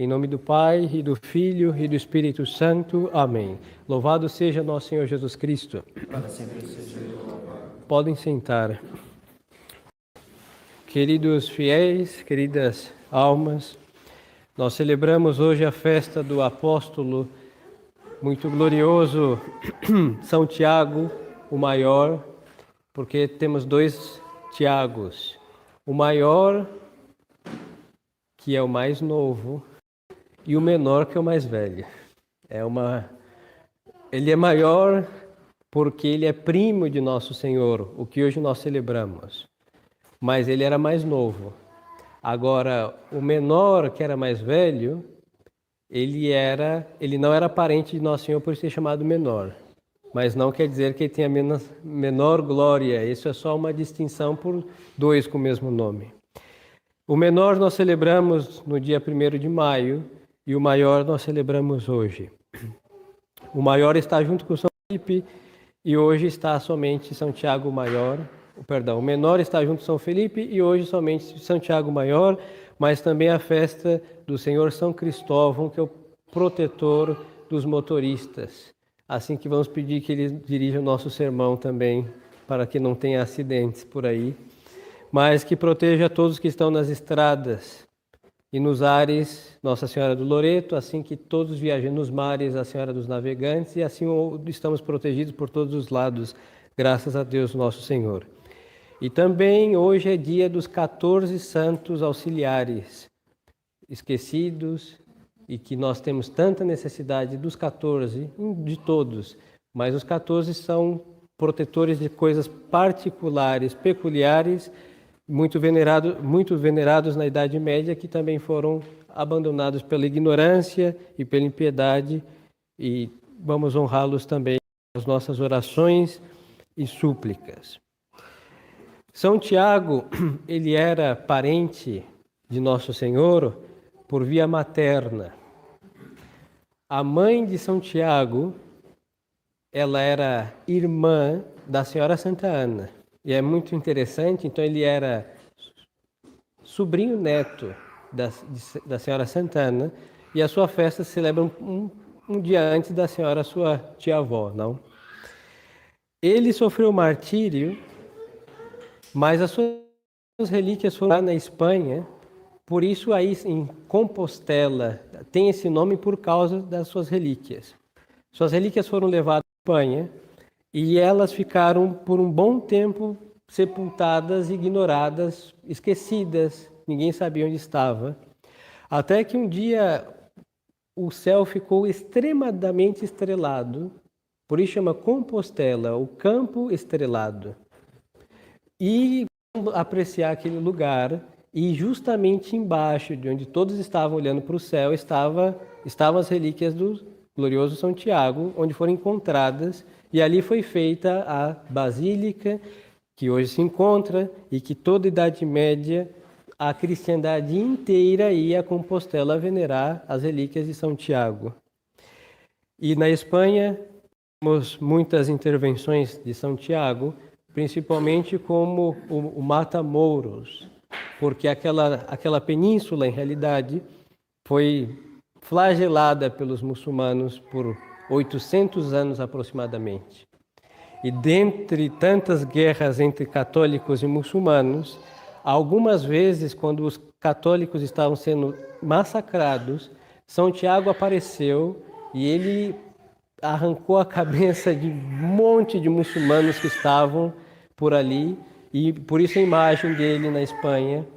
Em nome do Pai, e do Filho, e do Espírito Santo. Amém. Louvado seja nosso Senhor Jesus Cristo. Para sempre seja louvado. Podem sentar. Queridos fiéis, queridas almas, nós celebramos hoje a festa do apóstolo muito glorioso São Tiago, o maior, porque temos dois Tiagos. O maior, que é o mais novo, e o menor, que é o mais velho. Ele é maior porque ele é primo de nosso Senhor, o que hoje nós celebramos. Mas ele era mais novo. Agora, o menor, que era mais velho, ele não era parente de nosso Senhor por ser chamado menor. Mas não quer dizer que ele tenha menor glória. Isso é só uma distinção por dois com o mesmo nome. O menor nós celebramos no dia 1º de maio e o maior nós celebramos hoje. O maior está junto com São Felipe e hoje está somente São Tiago Maior. O menor está junto com São Felipe e hoje somente São Tiago Maior, mas também a festa do Senhor São Cristóvão, que é o protetor dos motoristas. Assim que vamos pedir que ele dirija o nosso sermão também, para que não tenha acidentes por aí, mas que proteja todos que estão nas estradas e nos ares, Nossa Senhora do Loreto, assim que todos viajam nos mares, a Senhora dos Navegantes, e assim estamos protegidos por todos os lados, graças a Deus nosso Senhor. E também hoje é dia dos 14 santos auxiliares, esquecidos, e que nós temos tanta necessidade dos 14, de todos, mas os 14 são protetores de coisas particulares, peculiares, muito venerados na Idade Média, que também foram abandonados pela ignorância e pela impiedade, e vamos honrá-los também nas nossas orações e súplicas. São Tiago, ele era parente de Nosso Senhor por via materna. A mãe de São Tiago, ela era irmã da Senhora Santa Ana. E é muito interessante, então ele era sobrinho neto da Senhora Santa Ana, e a sua festa se celebra um dia antes da Senhora, sua tia-avó, não? Ele sofreu martírio, mas as suas relíquias foram lá na Espanha, por isso aí em Compostela tem esse nome por causa das suas relíquias. Suas relíquias foram levadas à Espanha e elas ficaram por um bom tempo sepultadas, ignoradas, esquecidas, ninguém sabia onde estava. Até que um dia o céu ficou extremamente estrelado, por isso chama Compostela, o campo estrelado. E apreciar aquele lugar, e justamente embaixo de onde todos estavam olhando para o céu estavam as relíquias do glorioso São Tiago, onde foram encontradas, e ali foi feita a basílica que hoje se encontra, e que toda a Idade Média a cristandade inteira ia a Compostela venerar as relíquias de São Tiago. E na Espanha temos muitas intervenções de São Tiago, principalmente como o Mata-Mouros, porque aquela península, em realidade, foi flagelada pelos muçulmanos por 800 anos aproximadamente. E dentre tantas guerras entre católicos e muçulmanos, algumas vezes, quando os católicos estavam sendo massacrados, São Tiago apareceu e ele arrancou a cabeça de um monte de muçulmanos que estavam por ali, e por isso a imagem dele na Espanha,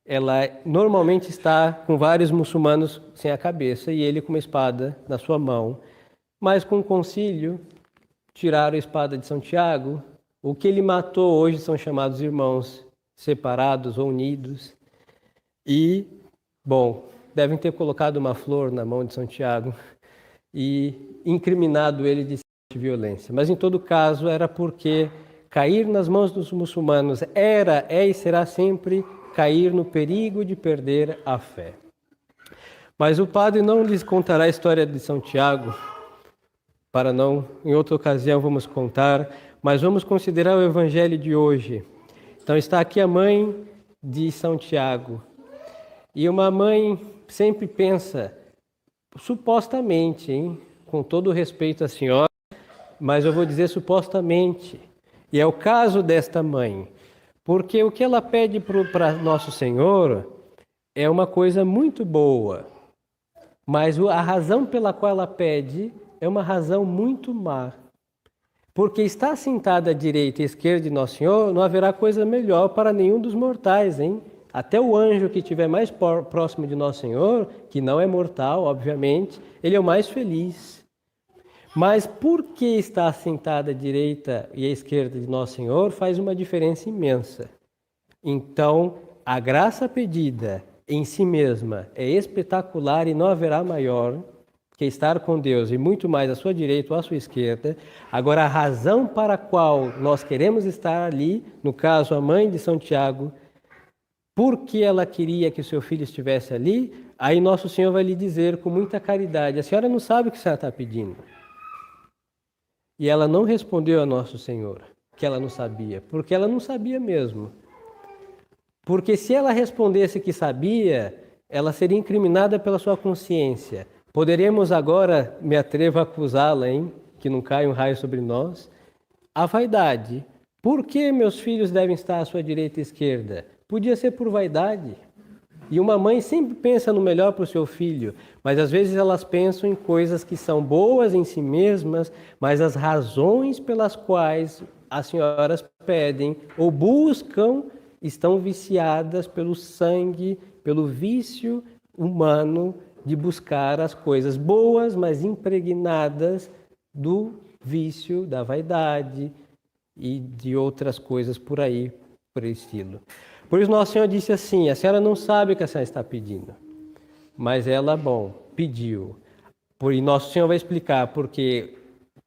ela normalmente está com vários muçulmanos sem a cabeça e ele com uma espada na sua mão. Mas com o concílio, tiraram a espada de São Tiago. O que ele matou hoje são chamados irmãos separados ou unidos. E, bom, devem ter colocado uma flor na mão de São Tiago e incriminado ele de violência. Mas, em todo caso, era porque cair nas mãos dos muçulmanos é e será sempre cair no perigo de perder a fé. Mas o padre não lhes contará a história de São Tiago, em outra ocasião vamos contar, mas vamos considerar o evangelho de hoje. Então está aqui a mãe de São Tiago. E uma mãe sempre pensa, supostamente, hein? Com todo o respeito à senhora, mas eu vou dizer supostamente. E é o caso desta mãe. Porque o que ela pede para Nosso Senhor é uma coisa muito boa. Mas a razão pela qual ela pede é uma razão muito má. Porque está sentada à direita e à esquerda de Nosso Senhor, não haverá coisa melhor para nenhum dos mortais, hein? Até o anjo que estiver mais próximo de Nosso Senhor, que não é mortal, obviamente, ele é o mais feliz. Mas por que está sentada à direita e à esquerda de Nosso Senhor faz uma diferença imensa. Então, a graça pedida em si mesma é espetacular e não haverá maior que estar com Deus e muito mais à sua direita ou à sua esquerda. Agora, a razão para a qual nós queremos estar ali, no caso, a mãe de São Tiago, porque ela queria que o seu filho estivesse ali, aí Nosso Senhor vai lhe dizer com muita caridade, a senhora não sabe o que a senhora está pedindo. E ela não respondeu a Nosso Senhor que ela não sabia, porque ela não sabia mesmo. Porque se ela respondesse que sabia, ela seria incriminada pela sua consciência. Poderíamos agora, me atrevo a acusá-la, hein? Que não caia um raio sobre nós. A vaidade. Por que meus filhos devem estar à sua direita e esquerda? Podia ser por vaidade. E uma mãe sempre pensa no melhor para o seu filho, mas às vezes elas pensam em coisas que são boas em si mesmas, mas as razões pelas quais as senhoras pedem ou buscam estão viciadas pelo sangue, pelo vício humano de buscar as coisas boas, mas impregnadas do vício, da vaidade e de outras coisas por aí, por esse estilo. Por isso Nosso Senhor disse assim, a senhora não sabe o que a senhora está pedindo, mas ela, pediu. E Nosso Senhor vai explicar, porque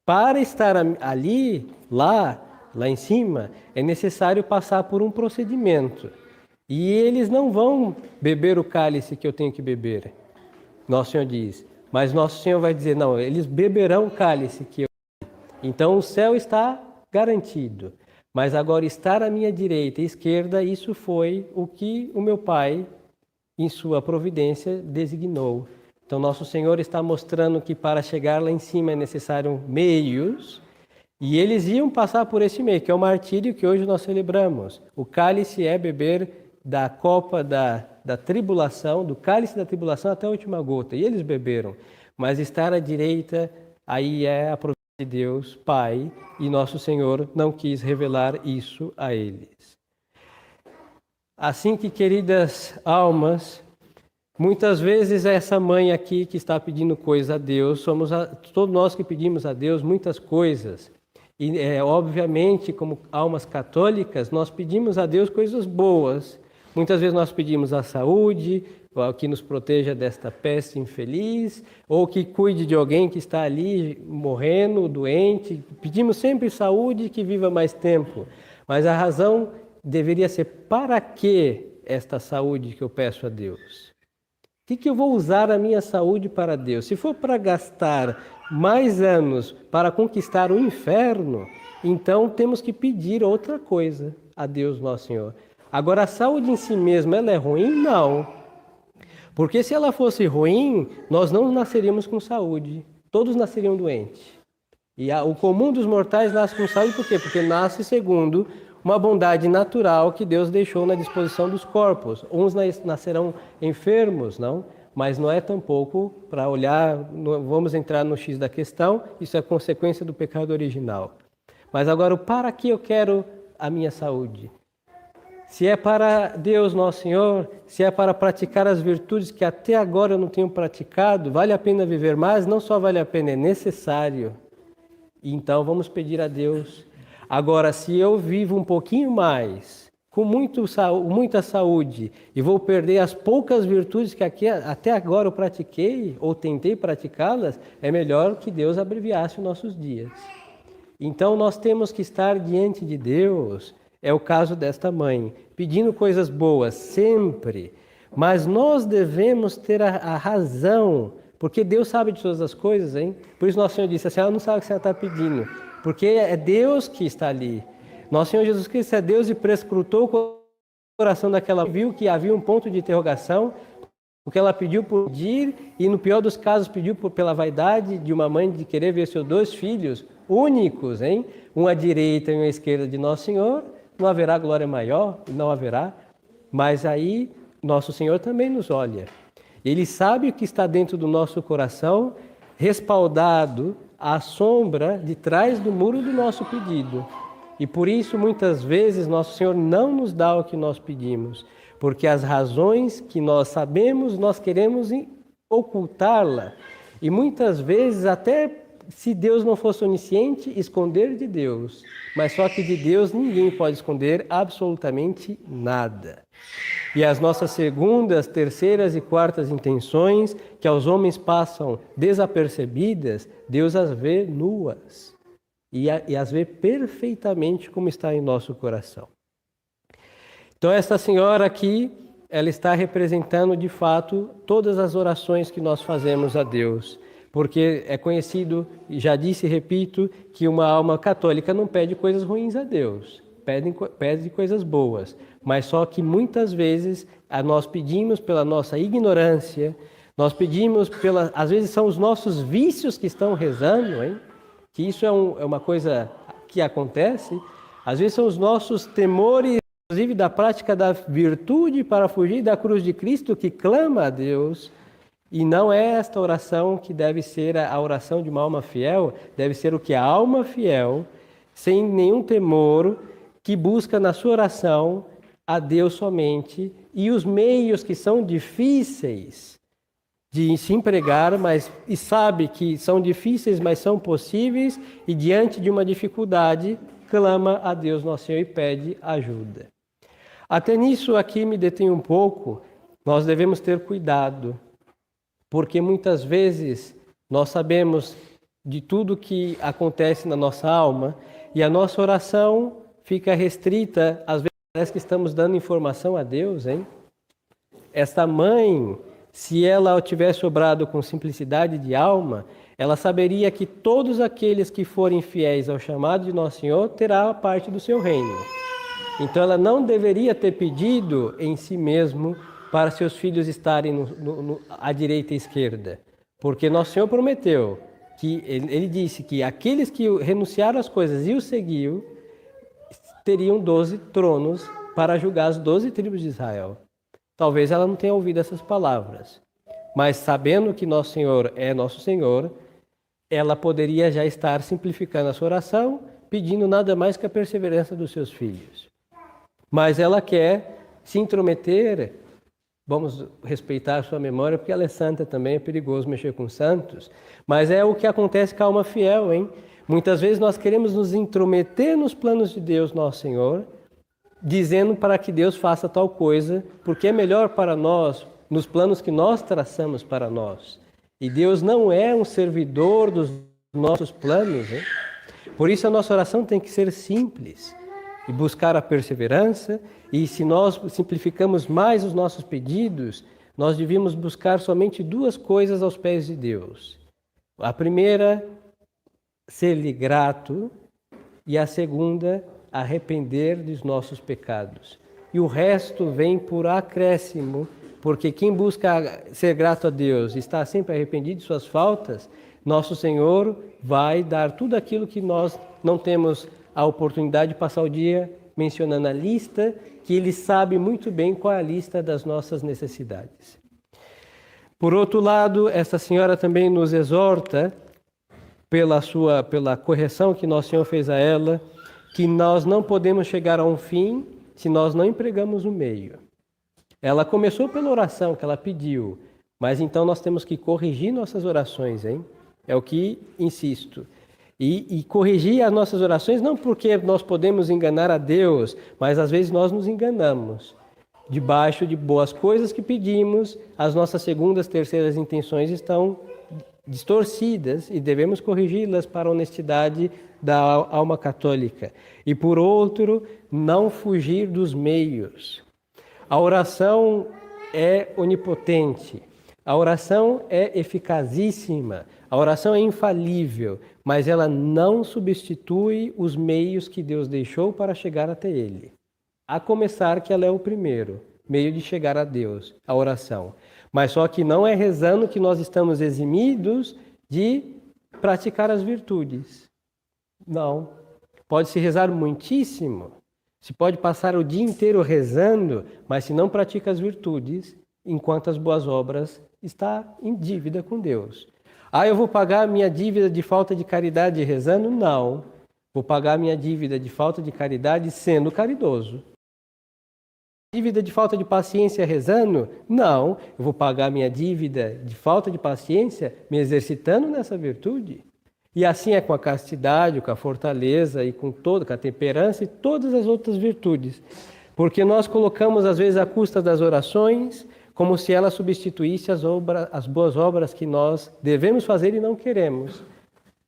para estar ali, lá em cima, é necessário passar por um procedimento. E eles não vão beber o cálice que eu tenho que beber. Nosso Senhor diz. Mas Nosso Senhor vai dizer, não, eles beberão o cálice que eu... Então o céu está garantido. Mas agora estar à minha direita e esquerda, isso foi o que o meu Pai, em sua providência, designou. Então Nosso Senhor está mostrando que para chegar lá em cima é necessário meios, e eles iam passar por esse meio, que é o martírio que hoje nós celebramos. O cálice é beber da copa da tribulação, do cálice da tribulação até a última gota. E eles beberam. Mas estar à direita, aí é a providência de Deus, Pai, e Nosso Senhor não quis revelar isso a eles. Assim que, queridas almas, muitas vezes essa mãe aqui que está pedindo coisa a Deus, todos nós que pedimos a Deus muitas coisas. E, obviamente, como almas católicas, nós pedimos a Deus coisas boas. Muitas vezes nós pedimos a saúde, que nos proteja desta peste infeliz, ou que cuide de alguém que está ali morrendo, doente. Pedimos sempre saúde e que viva mais tempo. Mas a razão deveria ser, para que esta saúde que eu peço a Deus? O que eu vou usar a minha saúde para Deus? Se for para gastar mais anos para conquistar o inferno, então temos que pedir outra coisa a Deus Nosso Senhor. Agora, a saúde em si mesma, ela é ruim? Não. Porque se ela fosse ruim, nós não nasceríamos com saúde. Todos nasceriam doentes. E o comum dos mortais nasce com saúde por quê? Porque nasce segundo uma bondade natural que Deus deixou na disposição dos corpos. Uns nascerão enfermos, não? Mas não é tampouco para olhar, vamos entrar no X da questão, isso é consequência do pecado original. Mas agora, para que eu quero a minha saúde? Se é para Deus Nosso Senhor, se é para praticar as virtudes que até agora eu não tenho praticado, vale a pena viver mais? Não só vale a pena, é necessário. Então vamos pedir a Deus. Agora, se eu vivo um pouquinho mais, com muita saúde, e vou perder as poucas virtudes que até agora eu pratiquei, ou tentei praticá-las, é melhor que Deus abreviasse os nossos dias. Então nós temos que estar diante de Deus, é o caso desta mãe, pedindo coisas boas sempre, mas nós devemos ter a razão, porque Deus sabe de todas as coisas, hein? Por isso Nosso Senhor disse, a senhora não sabe o que você está pedindo, porque é Deus que está ali. Nosso Senhor Jesus Cristo é Deus e prescrutou o coração daquela, viu que havia um ponto de interrogação, O que ela pediu por pedir, e no pior dos casos pediu pela vaidade de uma mãe de querer ver seus 2 filhos únicos, hein? Um à direita e um à esquerda de Nosso Senhor, não haverá glória maior, não haverá. Mas aí Nosso Senhor também nos olha. Ele sabe o que está dentro do nosso coração, respaldado à sombra de trás do muro do nosso pedido. E por isso, muitas vezes, Nosso Senhor não nos dá o que nós pedimos, porque as razões que nós sabemos, nós queremos ocultá-la. E muitas vezes, até se Deus não fosse onisciente, esconder de Deus. Mas só que de Deus ninguém pode esconder absolutamente nada. E as nossas segundas, terceiras e quartas intenções, que aos homens passam desapercebidas, Deus as vê nuas e as vê perfeitamente como está em nosso coração. Então esta senhora aqui, ela está representando de fato todas as orações que nós fazemos a Deus. Porque é conhecido, já disse e repito, que uma alma católica não pede coisas ruins a Deus, pede coisas boas. Mas só que muitas vezes nós pedimos pela nossa ignorância, nós pedimos às vezes são os nossos vícios que estão rezando, hein? Que isso é uma coisa que acontece. Às vezes são os nossos temores, inclusive da prática da virtude para fugir da cruz de Cristo, que clama a Deus. E não é esta oração que deve ser a oração de uma alma fiel, deve ser o que a alma fiel, sem nenhum temor, que busca na sua oração a Deus somente, e os meios que são difíceis de se empregar, e sabe que são difíceis, mas são possíveis, e diante de uma dificuldade, clama a Deus Nosso Senhor e pede ajuda. Até nisso aqui me detenho um pouco, nós devemos ter cuidado, porque muitas vezes nós sabemos de tudo que acontece na nossa alma e a nossa oração fica restrita, às vezes parece que estamos dando informação a Deus, hein? Esta mãe, se ela tivesse obrado com simplicidade de alma, ela saberia que todos aqueles que forem fiéis ao chamado de Nosso Senhor terá parte do seu reino. Então ela não deveria ter pedido em si mesmo para seus filhos estarem à direita e à esquerda. Porque Nosso Senhor prometeu, ele disse que aqueles que renunciaram às coisas e o seguiam, teriam 12 tronos para julgar as 12 tribos de Israel. Talvez ela não tenha ouvido essas palavras, mas sabendo que Nosso Senhor é Nosso Senhor, ela poderia já estar simplificando a sua oração, pedindo nada mais que a perseverança dos seus filhos. Mas ela quer se intrometer. Vamos respeitar a sua memória, porque ela é santa também, é perigoso mexer com santos. Mas é o que acontece com a alma fiel, hein? Muitas vezes nós queremos nos intrometer nos planos de Deus, Nosso Senhor, dizendo para que Deus faça tal coisa, porque é melhor para nós, nos planos que nós traçamos para nós. E Deus não é um servidor dos nossos planos, hein? Por isso a nossa oração tem que ser simples e buscar a perseverança. E se nós simplificamos mais os nossos pedidos, nós devíamos buscar somente 2 coisas aos pés de Deus. A primeira, ser-lhe grato, e a segunda, arrepender dos nossos pecados. E o resto vem por acréscimo, porque quem busca ser grato a Deus, está sempre arrependido de suas faltas, Nosso Senhor vai dar tudo aquilo que nós não temos a oportunidade de passar o dia mencionando a lista, que Ele sabe muito bem qual é a lista das nossas necessidades. Por outro lado, essa senhora também nos exorta, pela correção que Nosso Senhor fez a ela, que nós não podemos chegar a um fim se nós não empregamos o meio. Ela começou pela oração que ela pediu, mas então nós temos que corrigir nossas orações, hein? É o que insisto. E corrigir as nossas orações não porque nós podemos enganar a Deus, mas às vezes nós nos enganamos. Debaixo de boas coisas que pedimos, as nossas segundas, terceiras intenções estão distorcidas e devemos corrigi-las para a honestidade da alma católica. E por outro, não fugir dos meios. A oração é onipotente, a oração é eficazíssima, a oração é infalível, mas ela não substitui os meios que Deus deixou para chegar até Ele. A começar que ela é o primeiro meio de chegar a Deus, a oração. Mas só que não é rezando que nós estamos eximidos de praticar as virtudes. Não. Pode-se rezar muitíssimo. Se pode passar o dia inteiro rezando, mas se não pratica as virtudes, enquanto as boas obras, está em dívida com Deus. Ah, eu vou pagar a minha dívida de falta de caridade rezando? Não. Vou pagar a minha dívida de falta de caridade sendo caridoso. Dívida de falta de paciência rezando? Não. Eu vou pagar a minha dívida de falta de paciência me exercitando nessa virtude. E assim é com a castidade, com a fortaleza e com a temperança e todas as outras virtudes. Porque nós colocamos, às vezes, a custa das orações, como se ela substituísse as boas obras que nós devemos fazer e não queremos.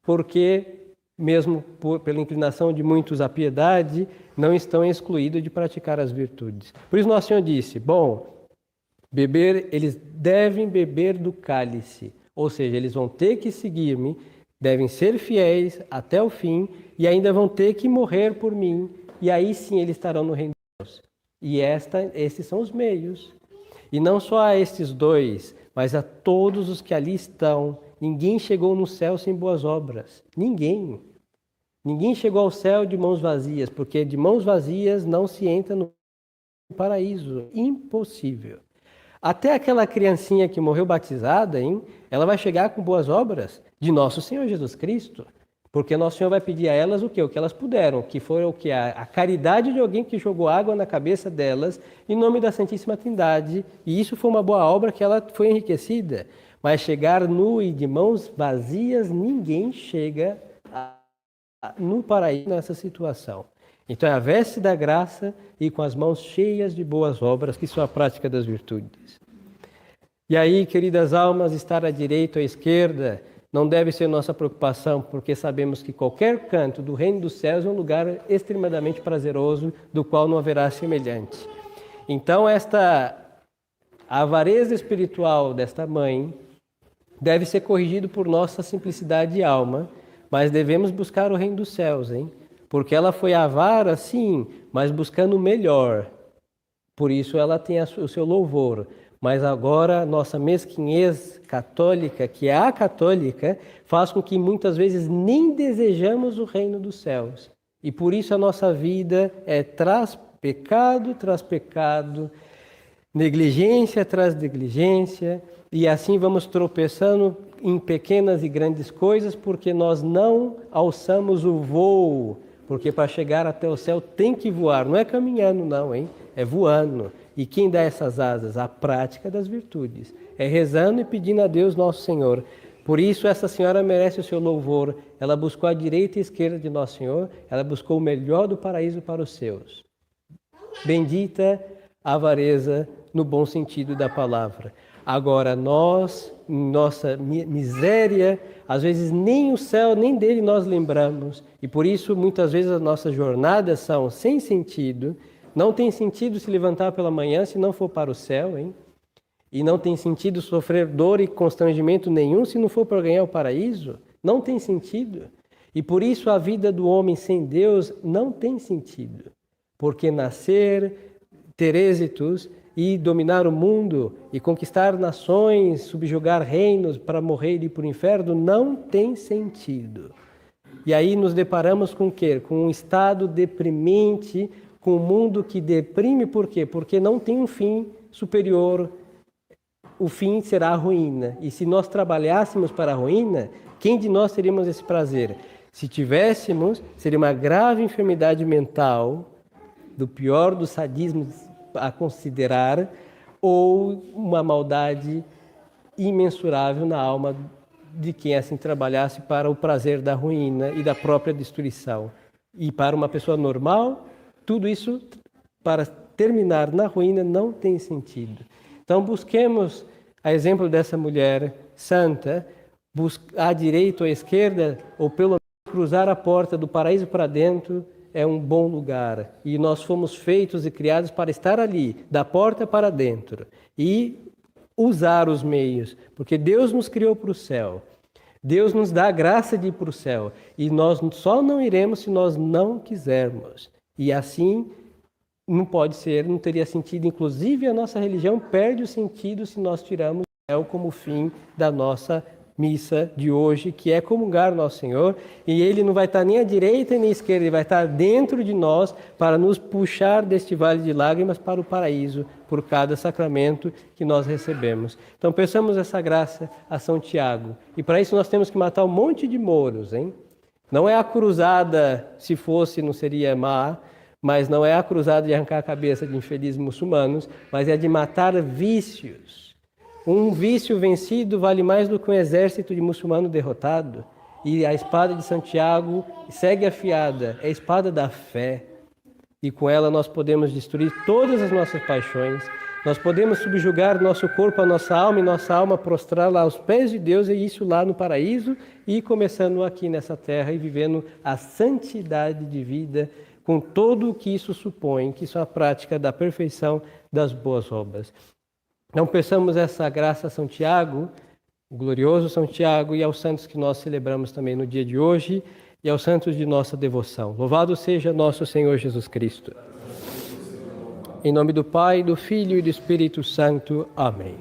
Porque, mesmo pela inclinação de muitos à piedade, não estão excluídos de praticar as virtudes. Por isso Nosso Senhor disse, eles devem beber do cálice, ou seja, eles vão ter que seguir-me, devem ser fiéis até o fim e ainda vão ter que morrer por mim, e aí sim eles estarão no reino de Deus. E esses são os meios. E não só a estes dois, mas a todos os que ali estão. Ninguém chegou no céu sem boas obras. Ninguém. Ninguém chegou ao céu de mãos vazias, porque de mãos vazias não se entra no paraíso. Impossível. Até aquela criancinha que morreu batizada, ela vai chegar com boas obras de nosso Senhor Jesus Cristo. Porque Nosso Senhor vai pedir a elas o quê? O que elas puderam, que foi o quê? A caridade de alguém que jogou água na cabeça delas, em nome da Santíssima Trindade. E isso foi uma boa obra que ela foi enriquecida. Mas chegar nu e de mãos vazias, ninguém chega no paraíso nessa situação. Então é a veste da graça e com as mãos cheias de boas obras, que são a prática das virtudes. E aí, queridas almas, estar à direita ou à esquerda não deve ser nossa preocupação, porque sabemos que qualquer canto do reino dos céus é um lugar extremamente prazeroso, do qual não haverá semelhante. Então, esta avareza espiritual desta mãe deve ser corrigida por nossa simplicidade de alma, mas devemos buscar o reino dos céus, porque ela foi avara, sim, mas buscando o melhor. Por isso ela tem o seu louvor. Mas agora nossa mesquinhez católica, que é a católica, faz com que muitas vezes nem desejamos o reino dos céus. E por isso a nossa vida é traz pecado, negligência tras negligência, e assim vamos tropeçando em pequenas e grandes coisas, porque nós não alçamos o voo, porque para chegar até o céu tem que voar, não é caminhando não, é voando. E quem dá essas asas? A prática das virtudes. É rezando e pedindo a Deus Nosso Senhor. Por isso essa senhora merece o seu louvor. Ela buscou a direita e a esquerda de Nosso Senhor, ela buscou o melhor do paraíso para os seus. Bendita a avareza no bom sentido da palavra. Agora nós, em nossa miséria, às vezes nem o céu, nem dele nós lembramos. E por isso muitas vezes as nossas jornadas são sem sentido. Não tem sentido se levantar pela manhã se não for para o céu, E não tem sentido sofrer dor e constrangimento nenhum se não for para ganhar o paraíso. Não tem sentido. E por isso a vida do homem sem Deus não tem sentido. Porque nascer, ter êxitos e dominar o mundo e conquistar nações, subjugar reinos para morrer e ir para o inferno não tem sentido. E aí nos deparamos com o quê? Com um estado deprimente, com um mundo que deprime, por quê? Porque não tem um fim superior. O fim será a ruína. E se nós trabalhássemos para a ruína, quem de nós teríamos esse prazer? Se tivéssemos, seria uma grave enfermidade mental, do pior dos sadismos a considerar, ou uma maldade imensurável na alma de quem assim trabalhasse para o prazer da ruína e da própria destruição. E para uma pessoa normal, tudo isso, para terminar na ruína, não tem sentido. Então, busquemos, a exemplo dessa mulher santa, à direita ou à esquerda, ou pelo menos cruzar a porta do paraíso para dentro, é um bom lugar. E nós fomos feitos e criados para estar ali, da porta para dentro. E usar os meios, porque Deus nos criou para o céu. Deus nos dá a graça de ir para o céu. E nós só não iremos se nós não quisermos. E assim não pode ser, não teria sentido. Inclusive a nossa religião perde o sentido se nós tiramos como fim da nossa missa de hoje, que é comungar Nosso Senhor, e Ele não vai estar nem à direita nem à esquerda, Ele vai estar dentro de nós para nos puxar deste vale de lágrimas para o paraíso, por cada sacramento que nós recebemos. Então peçamos essa graça a São Tiago, e para isso nós temos que matar um monte de mouros, hein? Não é a cruzada, se fosse não seria má, mas não é a cruzada de arrancar a cabeça de infelizes muçulmanos, mas é de matar vícios. Um vício vencido vale mais do que um exército de muçulmano derrotado. E a espada de Santiago segue afiada, é a espada da fé. E com ela nós podemos destruir todas as nossas paixões, nós podemos subjugar nosso corpo, a nossa alma, e nossa alma prostrá-la aos pés de Deus, e isso lá no paraíso, e começando aqui nessa terra e vivendo a santidade de vida, com tudo o que isso supõe, que isso é a prática da perfeição das boas obras. Então, peçamos essa graça a São Tiago, o glorioso São Tiago, e aos santos que nós celebramos também no dia de hoje, e aos santos de nossa devoção. Louvado seja nosso Senhor Jesus Cristo. Em nome do Pai, do Filho e do Espírito Santo. Amém.